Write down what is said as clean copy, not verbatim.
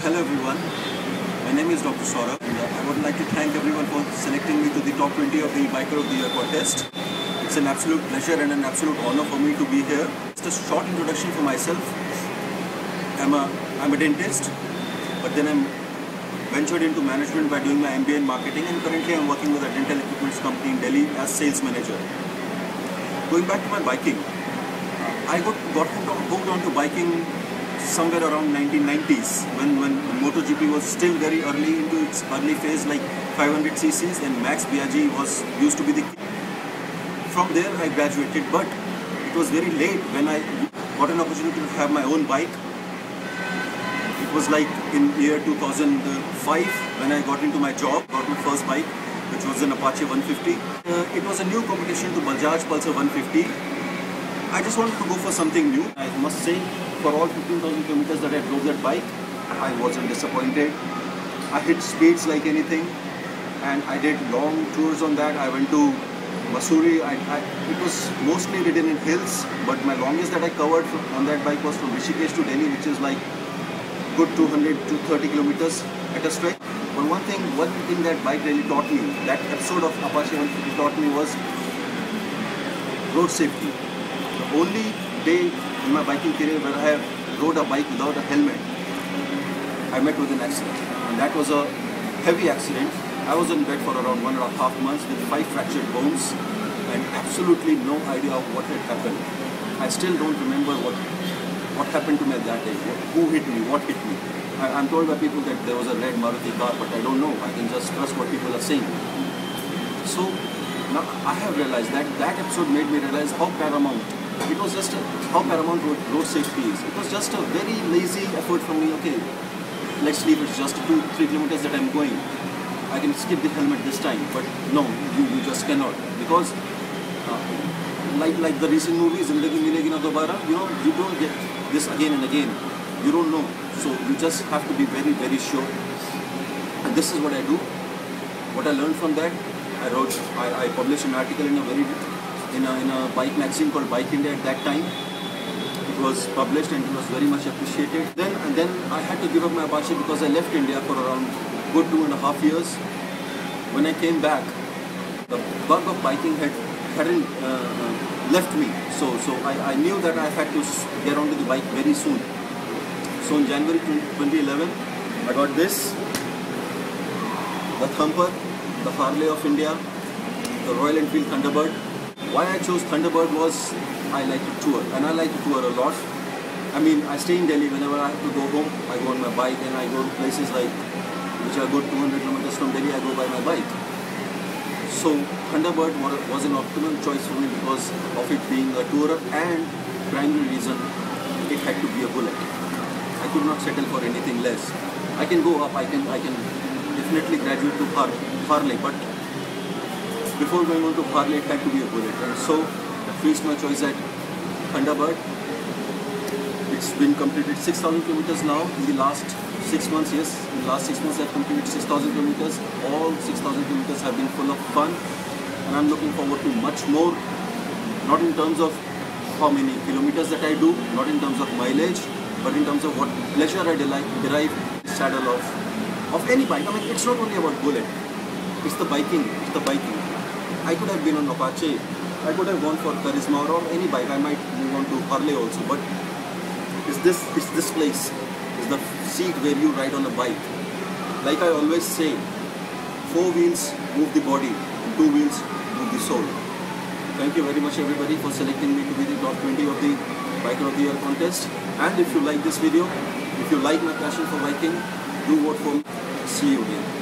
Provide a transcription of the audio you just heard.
Hello everyone, my name is Dr. Saurabh and I would like to thank everyone for selecting me to the top 20 of the Biker of the Year contest. It's an absolute pleasure and an absolute honor for me to be here. Just a short introduction for myself. I'm a dentist, but then I ventured into management by doing my MBA in marketing, and currently I'm working with a dental equipment company in Delhi as sales manager. Going back to my biking, I got hooked onto biking somewhere around 1990s when MotoGP was still very early into its early phase, like 500 cc's, and Max Biaggi used to be the king. From there I graduated, but it was very late when I got an opportunity to have my own bike. It was like in year 2005 when I got into my job, got my first bike, which was an Apache 150. It was a new competition to Bajaj Pulsar 150. I just wanted to go for something new. I must say, for all 15,000 kilometers that I drove that bike, I wasn't disappointed. I hit speeds like anything, and I did long tours on that. I went to Missouri. It was mostly ridden in hills, but my longest that I covered on that bike was from Rishikesh to Delhi, which is like good 200 to 30 kilometers at a stretch. But one thing that bike really taught me, that episode of Apache 150 taught me, was road safety. The only day in my biking career where I rode a bike without a helmet, I met with an accident, and that was a heavy accident. I was in bed for around 1.5 months with 5 fractured bones and absolutely no idea of what had happened. I still don't remember what happened to me that day, who hit me, what hit me. I'm told by people that there was a red Maruti car, but I don't know. I can just trust what people are saying. So now I have realized that episode made me realize how paramount it was, just how paramount road safety is. It was just a very lazy effort from me. Okay, let's leave it just 2-3 kilometers that I'm going. I can skip the helmet this time, but no, you just cannot, because like the recent movie Zindagi Milegi Na Dobara, you don't get this again and again. You don't know, so you just have to be very, very sure. And this is what I do. What I learned from that, I published an article in a bike magazine called Bike India at that time. It was published and it was very much appreciated. Then I had to give up my Apache because I left India for around good 2.5 years. When I came back, the bug of biking hadn't left me. So I knew that I had to get onto the bike very soon. So in January 2011, I got this, the Thumper, the Harley of India, the Royal Enfield Thunderbird. Why I chose Thunderbird was I like to tour, and I like to tour a lot. I mean, I stay in Delhi. Whenever I have to go home, I go on my bike, and I go to places like, which are good 200 kilometers from Delhi, I go by my bike. So Thunderbird was an optimum choice for me because of it being a tourer, and primary reason, it had to be a bullet. I could not settle for anything less. I can go up, I can definitely graduate to Harley, but before going on to Harley, it had to be a bullet. And so I placed my choice at Thunderbird. It's been completed 6,000 kilometers now in the last 6 months. Yes, in the last 6 months I've completed 6,000 kilometers. All 6,000 kilometers have been full of fun, and I'm looking forward to much more. Not in terms of how many kilometers that I do, not in terms of mileage, but in terms of what pleasure I derive the saddle of any bike. I mean, it's not only about bullet. It's the biking. I could have been on Apache. I could have gone for Charisma or any bike. I might move on to Harley also. But it's this place. It's the seat where you ride on a bike. Like I always say, 4 wheels move the body, and 2 wheels move the soul. Thank you very much everybody for selecting me to be the top 20 of the Biker of the Year contest. And if you like this video, if you like my passion for biking, do vote for me. See you again.